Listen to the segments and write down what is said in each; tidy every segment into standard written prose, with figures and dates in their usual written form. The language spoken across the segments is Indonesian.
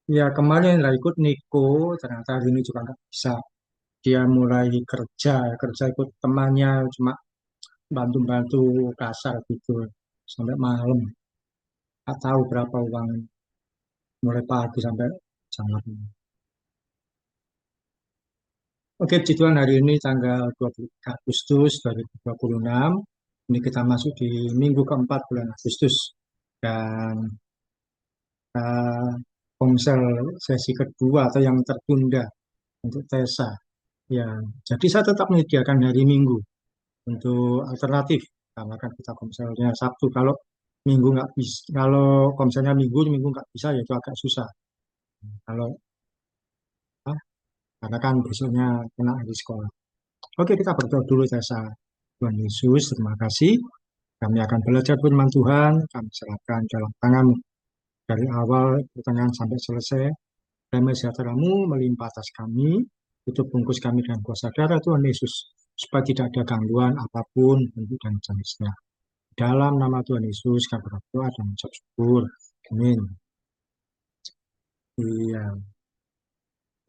Ya kemarin lah ikut Niko, ternyata hari ini juga nggak bisa. Dia mulai kerja, kerja ikut temannya, cuma bantu-bantu kasar gitu sampai malam. Nggak tahu berapa uang mulai pagi sampai jam 8. Oke, puji Tuhan hari ini tanggal 23 Agustus 2026. Ini kita masuk di minggu keempat bulan Agustus. Dan eh, Komsel sesi kedua atau yang tertunda untuk TESA. Ya, jadi saya tetap menyediakan hari Minggu untuk alternatif. Karena kan kita komselnya Sabtu. Kalau Minggu nggak bisa, kalau komselnya Minggu, Minggu nggak bisa, ya itu agak susah. Kalau ah, karena kan besoknya kena hari sekolah. Oke, kita berdoa dulu Tessa. Tuhan Yesus, terima kasih. Kami akan belajar firman Tuhan, kami serahkan dalam tangan dari awal pertengahan sampai selesai. Damai sejahtera-Mu melimpah atas kami, tutup bungkus kami dengan kuasa darah Tuhan Yesus, supaya tidak ada gangguan apapun, bentuk dan jenisnya. Dalam nama Tuhan Yesus, kami berdoa dan mengucap syukur. Amin. Iya.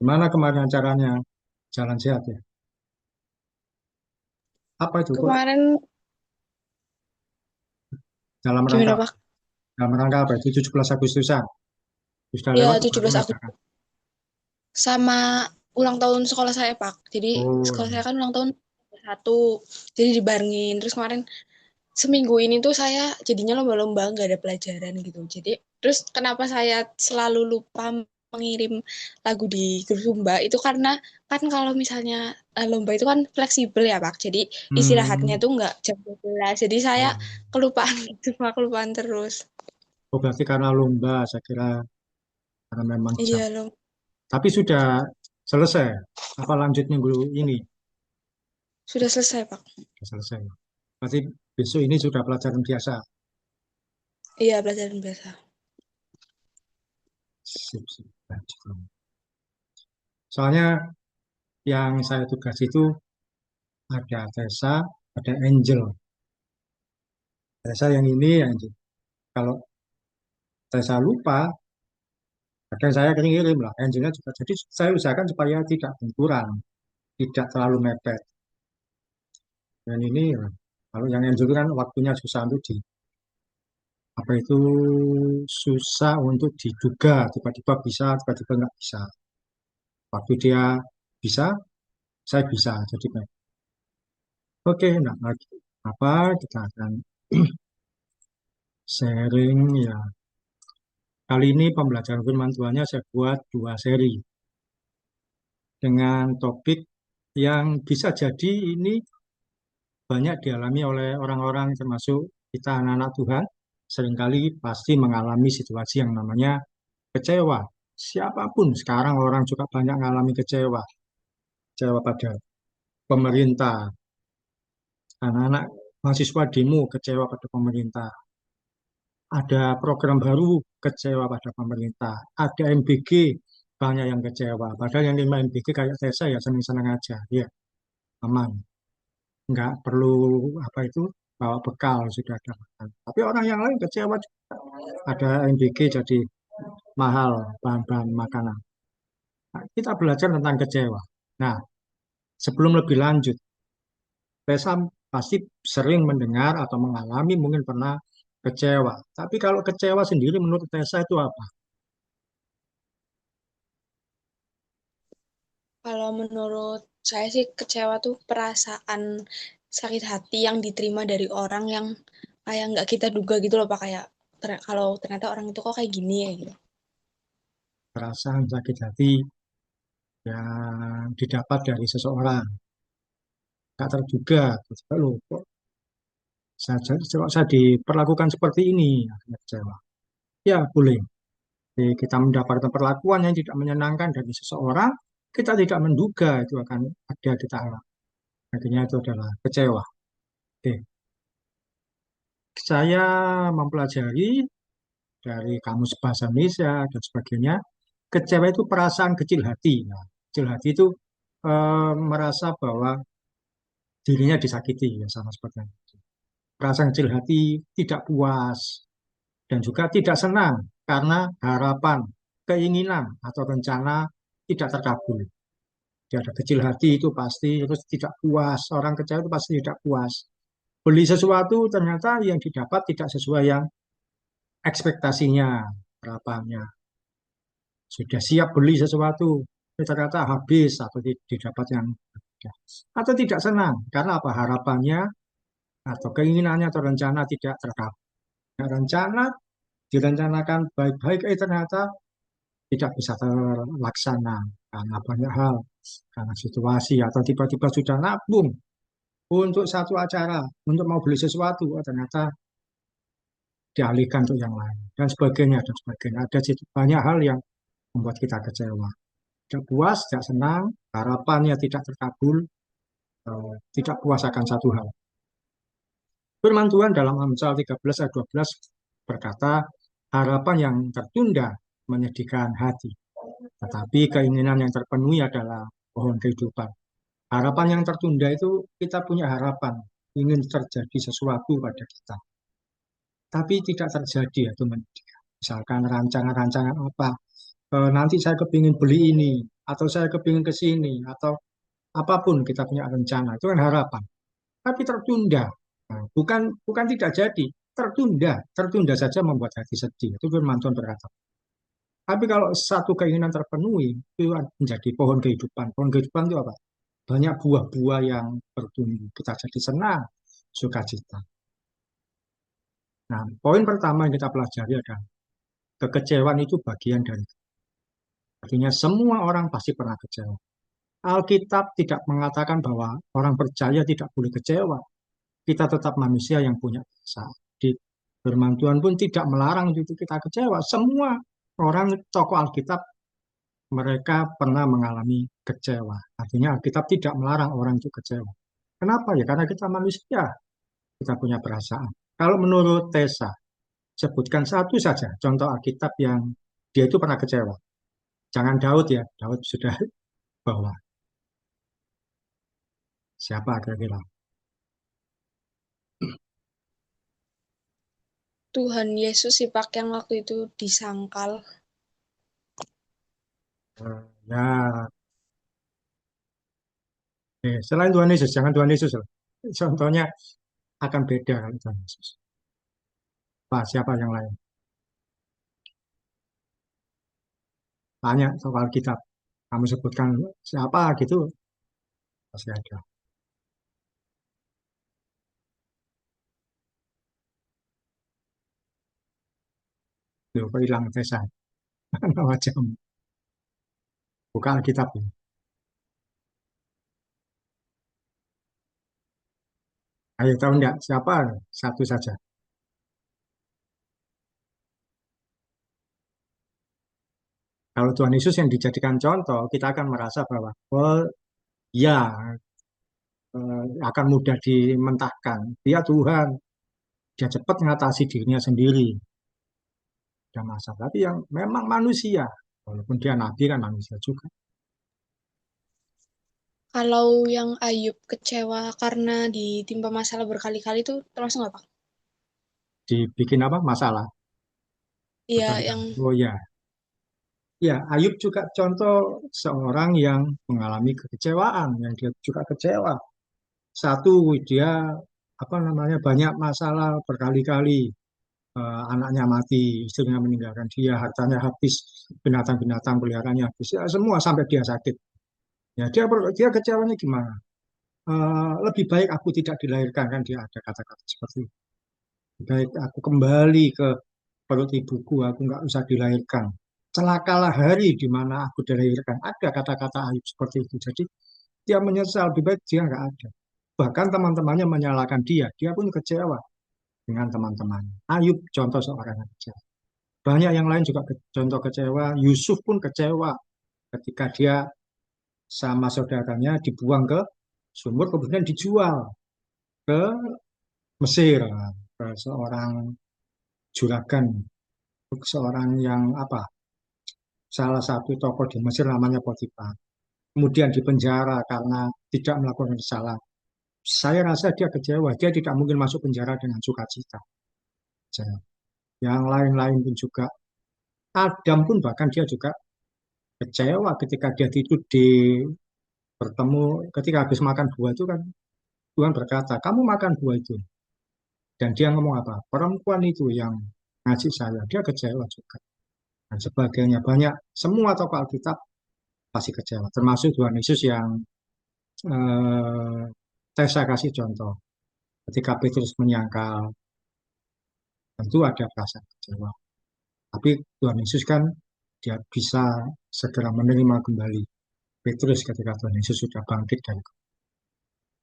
Gimana kemarin acaranya? Jalan sehat ya? Apa itu kok? Kemarin Dalam rangka, gimana Pak? dalam rangka apa itu? 17 Agustusan. Sudah Ya lewat atau baru 17 merayakan? Agustus sama ulang tahun sekolah saya Pak. Jadi Oh, sekolah saya kan ulang tahun satu. Jadi dibarengin. Terus kemarin seminggu ini tuh saya jadinya lomba-lomba nggak ada pelajaran gitu. Jadi terus kenapa saya selalu lupa mengirim lagu di grup Zumba itu karena kan kalau misalnya lomba itu kan fleksibel ya Pak. Jadi istirahatnya hmm, tuh nggak jam 12. Jadi saya oh, kelupaan cuma kelupaan terus. oh, berarti karena lomba, saya kira karena memang jam. Iya loh. Tapi sudah selesai. Apa lanjut minggu ini? Sudah selesai Pak. Sudah selesai. Berarti besok ini sudah pelajaran biasa. Iya, pelajaran biasa. Sip, sip. Lanjut. Soalnya yang saya tugas itu ada Tessa, ada Angel. Tessa yang ini, Angel. Kalau Tessa lupa, kadang saya kirim lah. Angelnya juga. Jadi saya usahakan supaya tidak benturan, tidak terlalu mepet. Dan ini, kalau yang Angel itu kan waktunya susah untuk di apa itu susah untuk diduga, tiba-tiba bisa, tiba-tiba nggak bisa. Waktu dia bisa, saya bisa. Jadi baik. Oke, nah lagi apa kita akan sharing ya. Kali ini pembelajaran firman Tuhannya saya buat dua seri dengan topik yang bisa jadi ini banyak dialami oleh orang-orang termasuk kita anak-anak Tuhan. Seringkali pasti mengalami situasi yang namanya kecewa. Siapapun sekarang orang juga banyak mengalami kecewa. Kecewa pada pemerintah. Anak-anak mahasiswa demo kecewa pada pemerintah. Ada program baru kecewa pada pemerintah. Ada MBG banyak yang kecewa. Padahal yang 5 MBG kayak saya ya senang-senang aja. Ya, aman. Nggak perlu apa itu bawa bekal sudah ada bekal. Tapi orang yang lain kecewa juga. Ada MBG jadi mahal bahan-bahan makanan. Nah, kita belajar tentang kecewa. Nah, sebelum lebih lanjut, Tessa pasti sering mendengar atau mengalami mungkin pernah kecewa. Tapi kalau kecewa sendiri menurut Tessa itu apa? Kalau menurut saya sih kecewa tuh perasaan sakit hati yang diterima dari orang yang kayak nggak kita duga gitu loh Pak. Kayak kalau ternyata orang itu kok kayak gini ya gitu. Perasaan sakit hati yang didapat dari seseorang. Tak terduga, tiba loh kok saya diperlakukan seperti ini, akhirnya kecewa. Ya boleh. Jadi, kita mendapatkan perlakuan yang tidak menyenangkan dari seseorang, kita tidak menduga itu akan ada kita alami. Akhirnya itu adalah kecewa. Oke. Saya mempelajari dari kamus bahasa Indonesia dan sebagainya, kecewa itu perasaan kecil hati. Nah, kecil hati itu merasa bahwa dirinya disakiti, ya sama seperti itu. Perasaan kecil hati tidak puas dan juga tidak senang karena harapan keinginan atau rencana tidak terkabul. Dia ada kecil hati itu pasti, terus tidak puas. Orang kecewa itu pasti tidak puas. Beli sesuatu ternyata yang didapat tidak sesuai yang ekspektasinya, harapannya. Sudah siap beli sesuatu, ternyata habis atau didapat yang berbeda. Atau tidak senang, karena apa? Harapannya atau keinginannya atau rencana tidak terkabul. Nah, rencana direncanakan baik-baik, ternyata tidak bisa terlaksana karena banyak hal, karena situasi atau tiba-tiba sudah nabung untuk satu acara, untuk mau beli sesuatu, ternyata dialihkan untuk yang lain dan sebagainya dan sebagainya. Ada banyak hal yang membuat kita kecewa, tidak puas, tidak senang, harapannya tidak terkabul, tidak puas akan satu hal. Firman Tuhan dalam Amsal 13 ayat 12 berkata, harapan yang tertunda menyedihkan hati, tetapi keinginan yang terpenuhi adalah pohon kehidupan. Harapan yang tertunda itu kita punya harapan, ingin terjadi sesuatu pada kita. Tapi tidak terjadi atau menyedihkan. Misalkan rancangan-rancangan apa, nanti saya kepingin beli ini, atau saya kepingin ke sini, atau apapun kita punya rencana, itu kan harapan. Tapi tertunda. Nah, bukan tidak jadi, tertunda. Tertunda saja membuat hati sedih. Itu firman Tuhan berkata. Tapi kalau satu keinginan terpenuhi, itu menjadi pohon kehidupan. Pohon kehidupan itu apa? Banyak buah-buah yang bertumbuh. Kita jadi senang, sukacita. Nah, poin pertama yang kita pelajari adalah kekecewaan itu bagian dari. Artinya semua orang pasti pernah kecewa. Alkitab tidak mengatakan bahwa orang percaya tidak boleh kecewa. Kita tetap manusia yang punya perasaan. Di firman Tuhan pun tidak melarang itu kita kecewa. Semua orang tokoh Alkitab mereka pernah mengalami kecewa. Artinya Alkitab tidak melarang orang itu kecewa. Kenapa ya? Karena kita manusia, kita punya perasaan. Kalau menurut Tessa, sebutkan satu saja contoh Alkitab yang dia itu pernah kecewa. Jangan Daud ya, Daud sudah bawa. Siapa kira-kira? Tuhan Yesus sih Pak yang waktu itu disangkal. Ya, selain Tuhan Yesus, jangan Tuhan Yesus loh. Contohnya akan beda kalau Tuhan Yesus. Pak, siapa yang lain? Tanya soal kitab. Kamu sebutkan siapa gitu, pasti ada. Loh, kok hilang Tessa? Macam buka Alkitab ini. Ayo tahu enggak siapa? Satu saja. Kalau Tuhan Yesus yang dijadikan contoh, kita akan merasa bahwa, oh ya, akan mudah dimentahkan. Dia Tuhan, dia cepat mengatasi dirinya sendiri. Ada masalah. Tapi yang memang manusia, walaupun dia nabi kan manusia juga. Kalau yang Ayub kecewa karena ditimpa masalah berkali-kali itu termasuk nggak Pak? Dibikin apa? Masalah. Iya, yang Berkali-kali. Oh ya, ya Ayub juga contoh seorang yang mengalami kekecewaan, yang dia juga kecewa. Satu, dia apa namanya banyak masalah berkali-kali. Anaknya mati, istrinya meninggalkan dia, hartanya habis, binatang-binatang peliharaannya habis, ya, semua sampai dia sakit. Ya dia kecewanya gimana? Lebih baik aku tidak dilahirkan kan dia ada kata-kata seperti itu. Lebih baik aku kembali ke perut ibuku, aku nggak usah dilahirkan. Celakalah hari di mana aku dilahirkan. Ada kata-kata Ayub seperti itu. Jadi dia menyesal, lebih baik dia nggak ada. Bahkan teman-temannya menyalahkan dia pun kecewa dengan teman-temannya. Ayub contoh seorang yang kecewa. Banyak yang lain juga contoh kecewa. Yusuf pun kecewa ketika dia sama saudaranya dibuang ke sumur, kemudian dijual ke Mesir, ke seorang juragan, seorang yang apa, salah satu tokoh di Mesir namanya Potifar. Kemudian dipenjara karena tidak melakukan kesalahan. Saya rasa dia kecewa, dia tidak mungkin masuk penjara dengan sukacita. Yang lain-lain pun juga Adam pun bahkan dia juga kecewa ketika dia tidur di bertemu ketika habis makan buah itu kan Tuhan berkata, kamu makan buah itu. Dan dia ngomong apa? Perempuan itu yang ngasih saya, dia kecewa juga. Dan sebagainya. Banyak, semua tokoh Alkitab pasti kecewa. Termasuk Tuhan Yesus yang eh, saya kasih contoh. Ketika Petrus menyangkal, tentu ada perasaan kecewa. Tapi Tuhan Yesus kan dia bisa segera menerima kembali Petrus ketika Tuhan Yesus sudah bangkit dari kubur.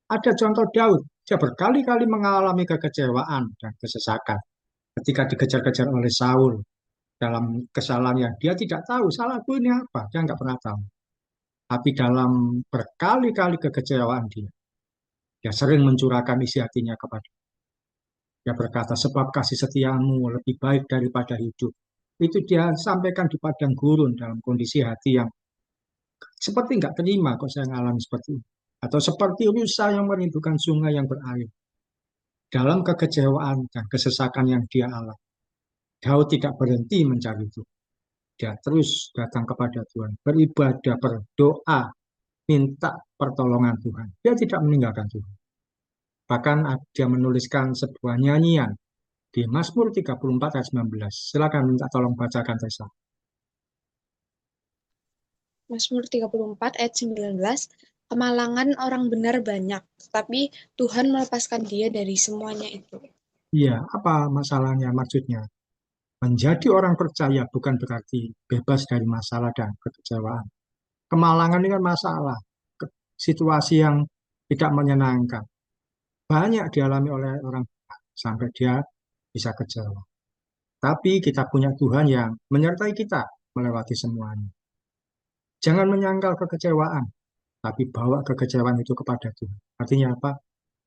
Ada contoh Daud, dia berkali-kali mengalami kekecewaan dan kesesakan ketika dikejar-kejar oleh Saul dalam kesalahan yang dia tidak tahu salahku ini apa, dia nggak pernah tahu. Tapi dalam berkali-kali kekecewaan dia sering mencurahkan isi hatinya kepada. Dia berkata, sebab kasih setiamu lebih baik daripada hidup. Itu dia sampaikan di padang gurun dalam kondisi hati yang seperti nggak terima kok saya ngalami seperti itu. Atau seperti rusa yang merindukan sungai yang berair. Dalam kekecewaan dan kesesakan yang dia alami. Daud tidak berhenti mencari itu. Dia terus datang kepada Tuhan, beribadah, berdoa, minta pertolongan Tuhan. Dia tidak meninggalkan Tuhan. Bahkan dia menuliskan sebuah nyanyian di Mazmur 34 ayat 19. Silakan minta tolong bacakan Tessa. Mazmur 34 ayat 19, kemalangan orang benar banyak, tapi Tuhan melepaskan dia dari semuanya itu. Iya, apa masalahnya maksudnya? Menjadi orang percaya bukan berarti bebas dari masalah dan kekecewaan. Kemalangan ini kan masalah, situasi yang tidak menyenangkan. Banyak dialami oleh orang sampai dia bisa kecewa. Tapi kita punya Tuhan yang menyertai kita melewati semuanya. Jangan menyangkal kekecewaan, tapi bawa kekecewaan itu kepada Tuhan. Artinya apa?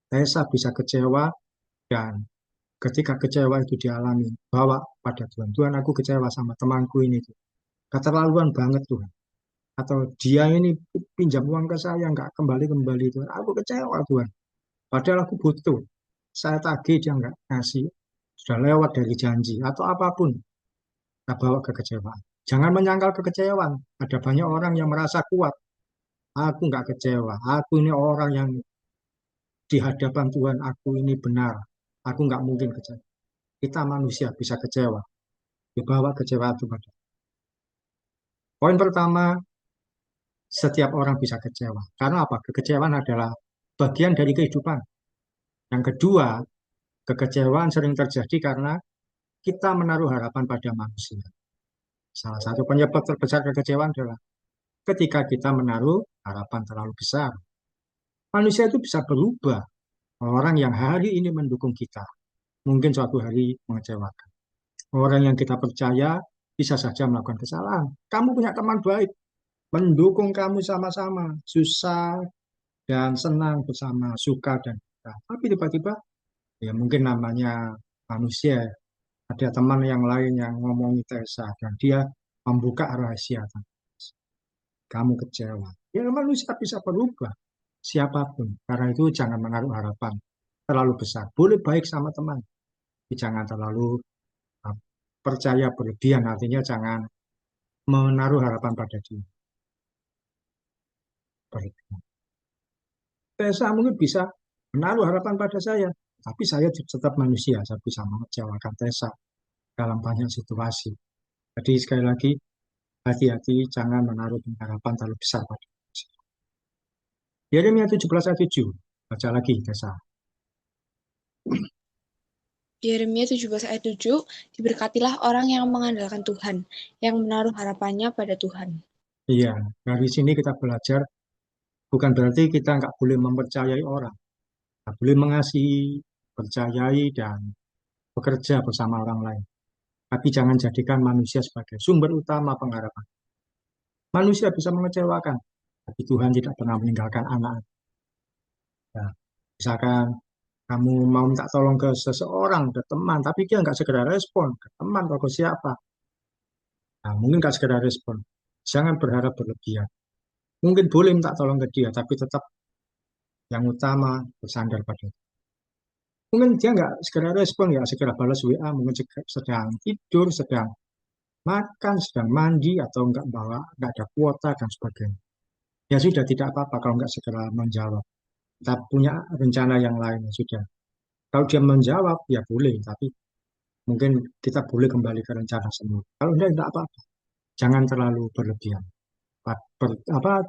Tesa bisa kecewa dan ketika kecewa itu dialami, bawa pada Tuhan. Tuhan, aku kecewa sama temanku ini. Keterlaluan banget Tuhan. Atau dia ini pinjam uang ke saya, nggak kembali-kembali Tuhan. Aku kecewa Tuhan. Padahal aku butuh. Saya tagih dia nggak ngasih. Sudah lewat dari janji atau apapun. Kita bawa kekecewaan. Jangan menyangkal kekecewaan. Ada banyak orang yang merasa kuat. Aku nggak kecewa. Aku ini orang yang di hadapan Tuhan. Aku ini benar. Aku nggak mungkin kecewa. Kita manusia bisa kecewa. Dibawa kecewa itu pada. Poin pertama, setiap orang bisa kecewa. Karena apa? Kekecewaan adalah bagian dari kehidupan. Yang kedua, kekecewaan sering terjadi karena kita menaruh harapan pada manusia. Salah satu penyebab terbesar kekecewaan adalah ketika kita menaruh harapan terlalu besar. Manusia itu bisa berubah. Orang yang hari ini mendukung kita, mungkin suatu hari mengecewakan. Orang yang kita percaya bisa saja melakukan kesalahan. Kamu punya teman baik, mendukung kamu sama-sama, susah dan senang bersama, suka dan duka. Tapi tiba-tiba, ya mungkin namanya manusia, ada teman yang lain yang ngomongi Tessa, dan dia membuka rahasia. Kamu kecewa. Ya manusia bisa berubah, siapapun. Karena itu jangan menaruh harapan terlalu besar. Boleh baik sama teman, tapi jangan terlalu uh, percaya berlebihan. Artinya jangan menaruh harapan pada dia. Berlebihan. Tessa mungkin bisa menaruh harapan pada saya, tapi saya tetap manusia. Saya bisa mengecewakan Tessa dalam banyak situasi. Jadi sekali lagi, hati-hati jangan menaruh harapan terlalu besar pada manusia. Yeremia 17 ayat 7. Baca lagi, Tessa. Yeremia 17 ayat 7, diberkatilah orang yang mengandalkan Tuhan, yang menaruh harapannya pada Tuhan. Iya, dari sini kita belajar bukan berarti kita nggak boleh mempercayai orang, nggak boleh mengasihi, percayai, dan bekerja bersama orang lain. Tapi jangan jadikan manusia sebagai sumber utama pengharapan. Manusia bisa mengecewakan, tapi Tuhan tidak pernah meninggalkan anak. Ya, misalkan kamu mau minta tolong ke seseorang, ke teman, tapi dia nggak segera respon, ke teman atau ke siapa. Nah, mungkin nggak segera respon. Jangan berharap berlebihan. Mungkin boleh minta tolong ke dia, tapi tetap yang utama bersandar pada itu. Mungkin dia nggak segera respon, nggak segera balas WA, mungkin sedang tidur, sedang makan, sedang mandi, atau enggak bawa, enggak ada kuota, dan sebagainya. Ya sudah, tidak apa-apa kalau enggak segera menjawab. Kita punya rencana yang lain, ya sudah. Kalau dia menjawab, ya boleh, tapi mungkin kita boleh kembali ke rencana semula. Kalau enggak apa-apa. Jangan terlalu berlebihan.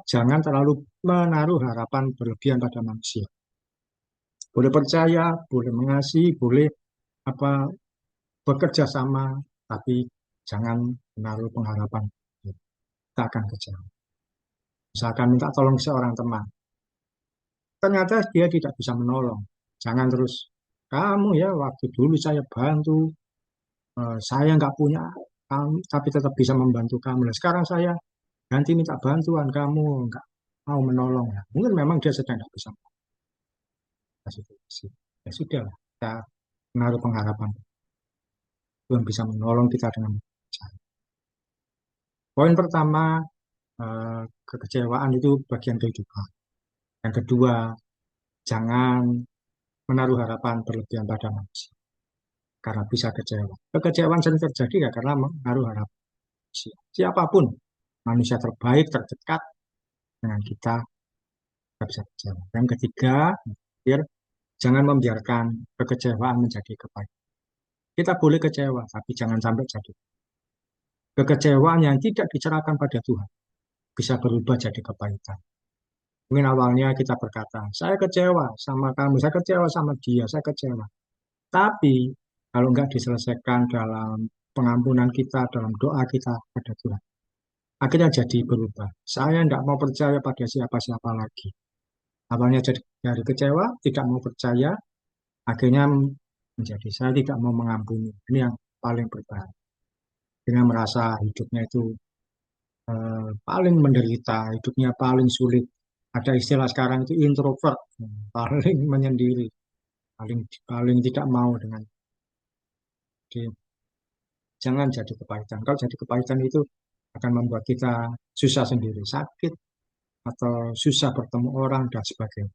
Jangan terlalu menaruh harapan berlebihan pada manusia. Boleh percaya, boleh mengasihi, boleh apa bekerja sama, tapi jangan menaruh pengharapan. Kita akan kecewa. Misalkan minta tolong seorang teman, ternyata dia tidak bisa menolong. Jangan terus, kamu ya waktu dulu saya bantu, saya nggak punya, tapi tetap bisa membantu kamu. Nah, sekarang saya nanti minta bantuan kamu nggak mau menolong ya. Mungkin memang dia sedang nggak bisa kasih solusi. Ya sudah, kita menaruh pengharapan Tuhan bisa menolong kita dengan cara. Poin pertama, kekecewaan itu bagian kehidupan. Yang kedua, jangan menaruh harapan berlebihan pada manusia karena bisa kecewa. Kekecewaan sering terjadi ya karena menaruh harapan manusia. Siapapun, manusia terbaik, terdekat dengan kita bisa kecewa. Yang ketiga, jangan membiarkan kekecewaan menjadi kebaikan. Kita boleh kecewa, tapi jangan sampai jadi. Kekecewaan yang tidak dicerahkan pada Tuhan bisa berubah jadi kebaikan. Mungkin awalnya kita berkata, saya kecewa sama kamu, saya kecewa sama dia, saya kecewa. Tapi kalau nggak diselesaikan dalam pengampunan kita, dalam doa kita pada Tuhan, akhirnya jadi berubah. Saya tidak mau percaya pada siapa-siapa lagi. Awalnya jadi dari kecewa, tidak mau percaya, akhirnya menjadi saya tidak mau mengampuni. Ini yang paling berbahaya. Dengan merasa hidupnya itu paling menderita, hidupnya paling sulit. Ada istilah sekarang itu introvert, paling menyendiri, paling paling tidak mau dengan dia. Jangan jadi kepahitan. Kalau jadi kepahitan itu akan membuat kita susah sendiri, sakit atau susah bertemu orang dan sebagainya.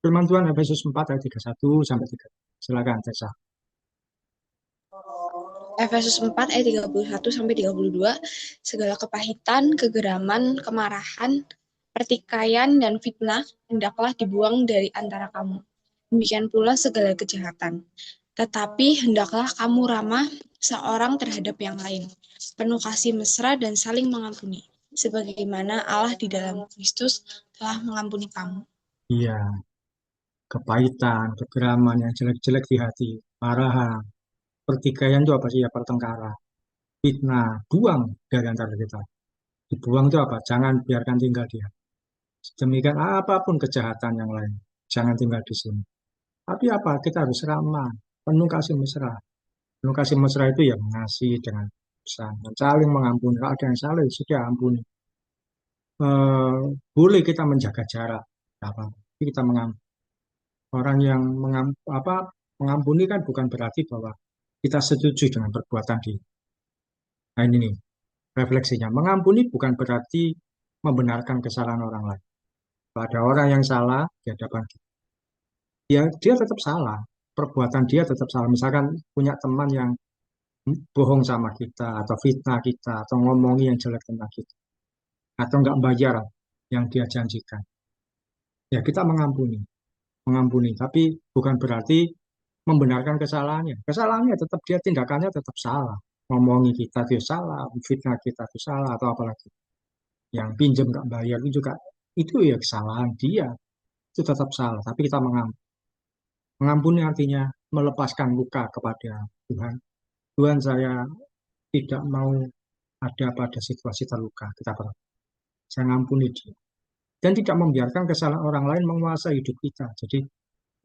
Firman Tuhan Efesus 4 ayat 31 sampai 3. Silakan Tessa. Efesus 4 ayat 31 sampai 32, segala kepahitan, kegeraman, kemarahan, pertikaian dan fitnah hendaklah dibuang dari antara kamu. Demikian pula segala kejahatan. Tetapi hendaklah kamu ramah seorang terhadap yang lain, penuh kasih mesra dan saling mengampuni, sebagaimana Allah di dalam Kristus telah mengampuni kamu. Iya, kepahitan, kegeraman yang jelek-jelek di hati, marahan, pertikaian itu apa sih ya? Pertengkaran, fitnah, buang dari antara kita. Dibuang itu apa? Jangan biarkan tinggal dia. Demikian apapun kejahatan yang lain, jangan tinggal di sini. Tapi apa? Kita harus ramah, penuh kasih mesra. Penuh kasih mesra itu ya mengasihi dengan besar, dan saling mengampuni. Kalau ada yang salah, ya sudah ampuni. Eh, boleh kita menjaga jarak, tidak apa-apa. Tapi kita mengampuni. Orang yang mengampuni kan bukan berarti bahwa kita setuju dengan perbuatan dia. Nah ini nih, refleksinya. Mengampuni bukan berarti membenarkan kesalahan orang lain. Kalau ada orang yang salah di hadapan kita, ya dia tetap salah. Perbuatan dia tetap salah. Misalkan punya teman yang bohong sama kita, atau fitnah kita, atau ngomongi yang jelek tentang kita, atau nggak bayar yang dia janjikan. Ya kita mengampuni, mengampuni. Tapi bukan berarti membenarkan kesalahannya. Kesalahannya tetap dia tindakannya tetap salah. Ngomongi kita itu salah, fitnah kita itu salah, atau apalagi. Yang pinjam nggak bayar itu ya kesalahan dia. Itu tetap salah. Tapi kita mengampuni. Mengampuni artinya melepaskan luka kepada Tuhan. Tuhan, saya tidak mau ada pada situasi terluka. Kita berdoa. Saya mengampuni dia. Dan tidak membiarkan kesalahan orang lain menguasai hidup kita. Jadi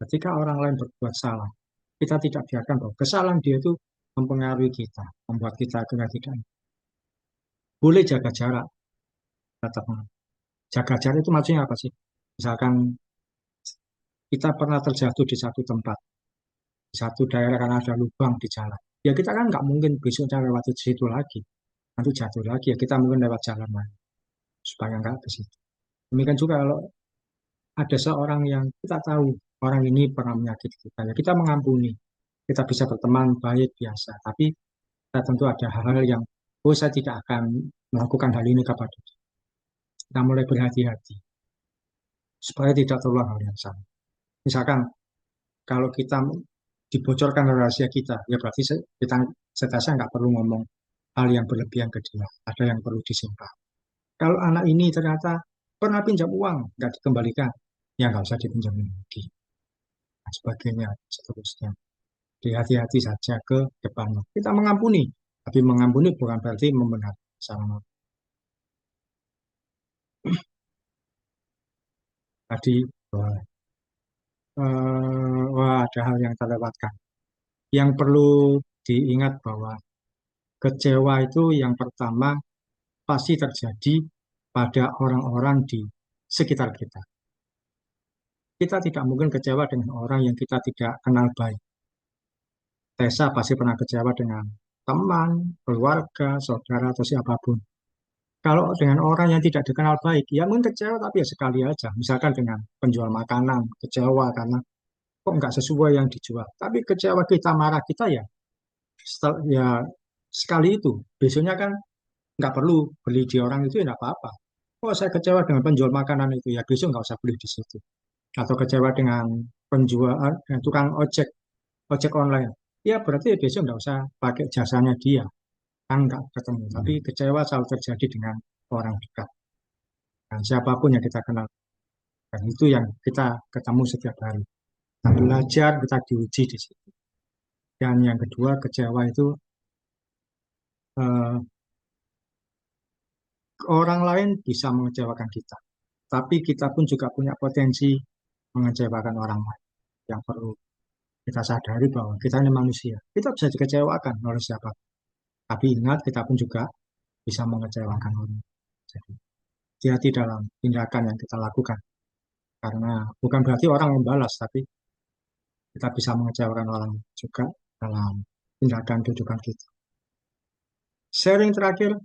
ketika orang lain berbuat salah, kita tidak biarkan bahwa kesalahan dia itu mempengaruhi kita, membuat kita akhirnya tidak. Boleh jaga jarak, tetap jaga jarak itu maksudnya apa sih? Misalkan kita pernah terjatuh di satu tempat, di satu daerah karena ada lubang di jalan. Ya kita kan nggak mungkin besoknya lewat di situ lagi. Nanti jatuh lagi ya kita mungkin lewat jalan lain supaya nggak ke situ. Demikian juga kalau ada seorang yang kita tahu orang ini pernah menyakiti kita, ya kita mengampuni. Kita bisa berteman baik biasa, tapi Kita tentu ada hal-hal yang, oh saya tidak akan melakukan hal ini kepada dia. Kita mulai berhati-hati supaya tidak terulang hal yang sama. Misalkan kalau kita dibocorkan rahasia kita, ya berarti kita setelah nggak perlu ngomong hal yang berlebihan ke dia. Ada yang perlu disimpan. Kalau anak ini ternyata pernah pinjam uang, nggak dikembalikan, ya nggak usah dipinjamin lagi. Dan sebagainya, seterusnya. Hati-hati saja ke depannya. Kita mengampuni, tapi mengampuni bukan berarti membenarkan kesalahan. Tadi, wah, wah, ada hal yang terlewatkan. Yang perlu diingat bahwa kecewa itu yang pertama pasti terjadi pada orang-orang di sekitar kita. Kita tidak mungkin kecewa dengan orang yang kita tidak kenal baik. Tessa pasti pernah kecewa dengan teman, keluarga, saudara, atau siapapun. Kalau dengan orang yang tidak dikenal baik, ya mungkin kecewa tapi ya sekali aja. Misalkan dengan penjual makanan, kecewa karena kok nggak sesuai yang dijual. Tapi kecewa kita, marah kita ya, ya sekali itu. Besoknya kan nggak perlu beli di orang itu ya nggak apa-apa. Oh saya kecewa dengan penjual makanan itu, ya besok nggak usah beli di situ. Atau kecewa dengan penjual, tukang ojek, ojek online. Ya berarti ya besok nggak usah pakai jasanya dia. Kan nggak ketemu. Tapi kecewa selalu terjadi dengan orang dekat. Dan siapapun yang kita kenal. Dan itu yang kita ketemu setiap hari. Kita belajar, kita diuji di situ. Dan yang kedua, kecewa itu eh, orang lain bisa mengecewakan kita. Tapi kita pun juga punya potensi mengecewakan orang lain. Yang perlu kita sadari bahwa kita ini manusia. Kita bisa dikecewakan oleh siapa. Tapi ingat, kita pun juga bisa mengecewakan orang. Jadi, hati-hati dalam tindakan yang kita lakukan. Karena bukan berarti orang membalas, tapi kita bisa mengecewakan orang juga dalam tindakan kehidupan kita. Sharing terakhir,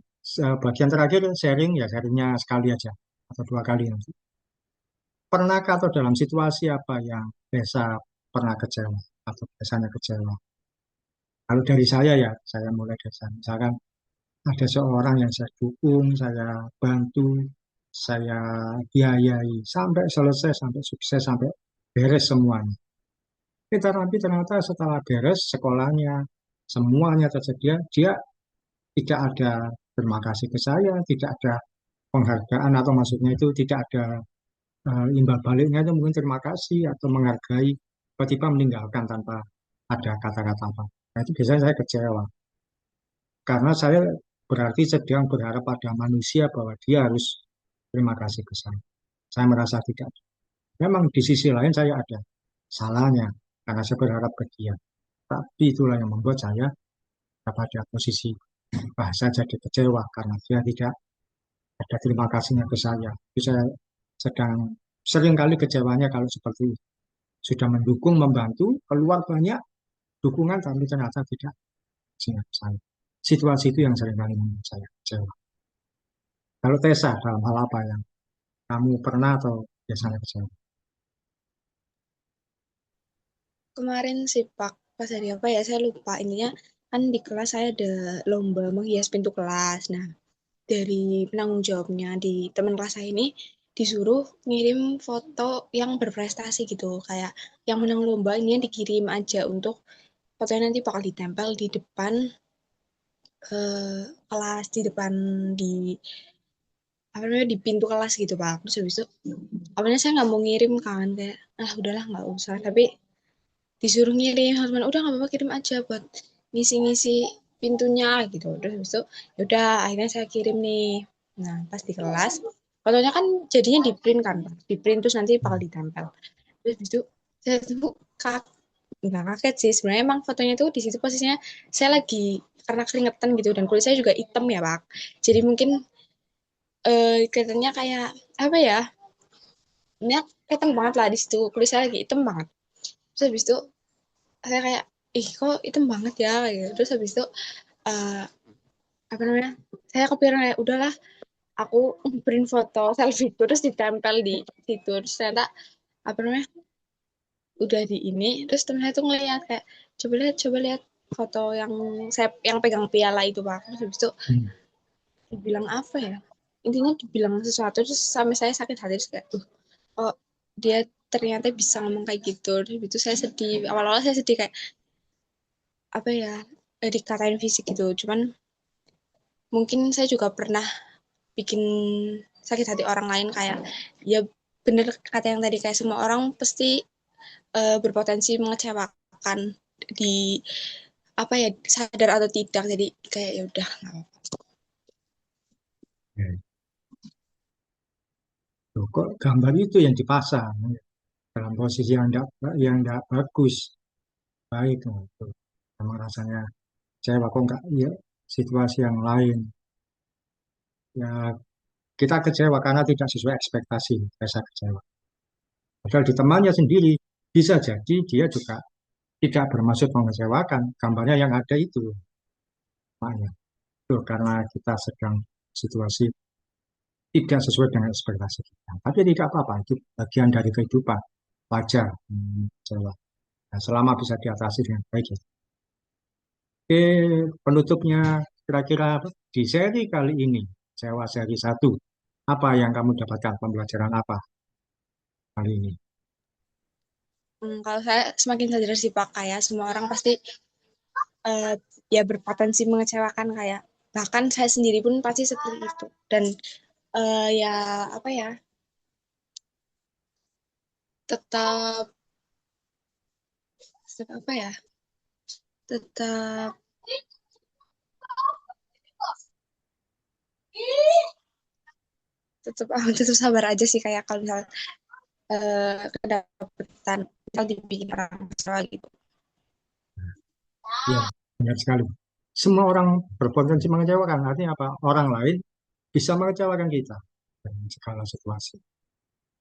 bagian terakhir sharing ya sharingnya sekali aja atau dua kali nanti. Pernahkah atau dalam situasi apa yang Desa pernah kecewa atau biasanya kecewa? Kalau dari saya ya, saya mulai dari saya. Misalkan ada seorang yang saya dukung, saya bantu, saya biayai sampai selesai, sampai sukses, sampai beres semuanya. Kita nanti ternyata setelah beres sekolahnya, semuanya tersedia, dia tidak ada terima kasih ke saya, tidak ada penghargaan atau maksudnya itu tidak ada imbal baliknya itu mungkin terima kasih atau menghargai, tiba-tiba meninggalkan tanpa ada kata-kata apa. Nah itu biasanya saya kecewa karena saya berarti sedang berharap pada manusia bahwa dia harus terima kasih ke saya. Saya merasa tidak. Memang di sisi lain saya ada salahnya karena saya berharap ke dia. Tapi itulah yang membuat saya pada posisi bahasa jadi kecewa karena dia tidak ada terima kasihnya ke saya. Jadi saya sedang sering kali kecewanya kalau seperti itu. Sudah mendukung, membantu, keluar banyak dukungan, tapi ternyata tidak ingat saya. Situasi itu yang sering kali membuat saya kecewa. Kalau Tessa, dalam hal apa yang kamu pernah atau biasanya kecewa? Kemarin sih Pak, pas hari apa ya saya lupa. Ininya kan di kelas saya ada lomba menghias pintu kelas. Nah, dari penanggung jawabnya di teman kelas saya ini disuruh ngirim foto yang berprestasi gitu. Kayak yang menang lomba ini dikirim aja untuk fotonya nanti bakal ditempel di depan kelas, di depan di apa namanya di pintu kelas gitu Pak. Terus habis itu awalnya saya nggak mau ngirim kan kayak ah udahlah nggak usah tapi disuruh ngirim husband udah nggak apa-apa kirim aja buat ngisi-ngisi pintunya gitu terus habis itu yaudah akhirnya saya kirim nih nah pas di kelas fotonya kan jadinya di print kan Pak. Di print terus nanti bakal ditempel terus habis itu saya tuh nggak kaget sih sebenarnya emang fotonya tuh di situ posisinya saya lagi karena keringetan gitu dan kulit saya juga hitam ya Pak jadi mungkin kelihatannya kayak apa ya ini kelihatan banget lah di situ kulit saya lagi hitam banget terus habis itu saya kayak ih kok hitam banget ya gitu. Terus habis itu uh, apa namanya saya kepikiran kayak udahlah aku print foto selfie terus ditempel di situ terus ternyata apa namanya udah di ini terus temen saya tuh ngeliat kayak coba lihat foto yang saya yang pegang piala itu Pak. Terus habis itu Hmm. dibilang apa ya? Intinya dibilang sesuatu terus sampai saya sakit hati terus kayak, oh dia ternyata bisa ngomong kayak gitu. Terus itu saya sedih. Awal-awal saya sedih kayak apa ya? Dikatain fisik gitu. Cuman mungkin saya juga pernah bikin sakit hati orang lain kayak ya bener kata yang tadi kayak semua orang pasti berpotensi mengecewakan di apa ya sadar atau tidak jadi kayak ya udah. Ya, loh, kok gambar itu yang dipasang dalam posisi yang tidak bagus, baik. Tuh. Sama rasanya kecewa kok enggak ya situasi yang lain. Ya kita kecewa karena tidak sesuai ekspektasi, rasa kecewa. Padahal di temannya sendiri bisa jadi dia juga tidak bermaksud mengecewakan. Gambarnya yang ada itu, makanya. Tuh, karena kita sedang situasi tidak sesuai dengan ekspektasi kita. Tapi tidak apa-apa, itu bagian dari kehidupan. Wajar. Kecewa. Nah, selama bisa diatasi dengan baik. Ya. Oke, penutupnya kira-kira di seri kali ini, sewa seri satu, apa yang kamu dapatkan, pembelajaran apa kali ini? Kalau saya semakin sadar sih Pak kayak semua orang pasti eh, ya berpotensi mengecewakan kayak bahkan saya sendiri pun pasti seperti itu dan ya apa ya tetap tetap apa ya tetap tetap tetap sabar aja sih kayak kalau misal kedapatan misal dibikin orang kecewa gitu. Ya, benar sekali. Semua orang berpotensi mengecewakan. Artinya apa? Orang lain bisa mengecewakan kita dalam segala situasi.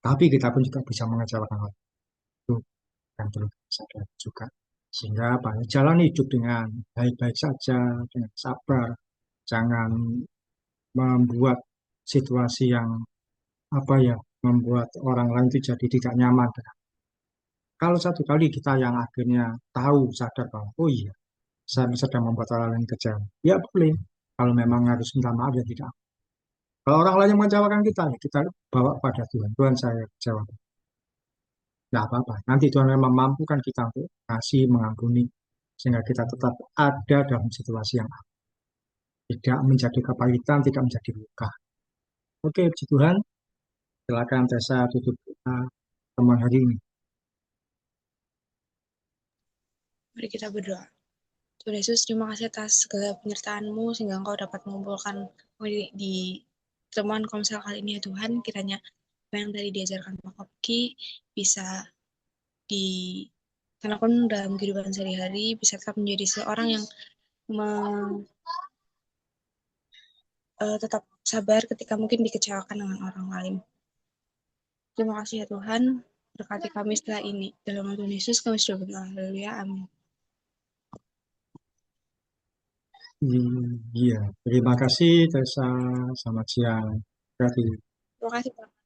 Tapi kita pun juga bisa mengecewakan orang itu yang perlu kita sadari juga. Sehingga apa? Jalan hidup dengan baik-baik saja, dengan sabar. Jangan membuat situasi yang apa ya, membuat orang lain itu jadi tidak nyaman. Kalau satu kali kita yang akhirnya tahu, sadar bahwa, oh iya, saya sedang membuat orang lain kecewa. Ya boleh. Kalau memang harus minta maaf ya tidak. Kalau orang lain yang mengecewakan kita, ya kita bawa pada Tuhan. Tuhan saya kecewa. Tidak apa-apa. Nanti Tuhan memang mampukan kita untuk kasih, mengampuni. Sehingga kita tetap ada dalam situasi yang aman. Tidak menjadi kepahitan, tidak menjadi luka. Oke, puji Tuhan. Silakan Tessa tutup teman hari ini. Mari kita berdoa. Tuhan Yesus, terima kasih atas segala penyertaan-Mu sehingga Engkau dapat mengumpulkan di temuan komsel kali ini ya Tuhan. Kiranya apa yang tadi diajarkan Pak Kopki bisa ditanamkan dalam kehidupan sehari-hari, bisa tetap menjadi seorang yang me- tetap sabar ketika mungkin dikecewakan dengan orang lain. Terima kasih ya Tuhan, berkati kami setelah ini. Dalam nama Tuhan Yesus kami sudah berdoa. Haleluya, amin. Iya, terima kasih Tessa. Selamat siang. Terima kasih. Terima kasih Pak.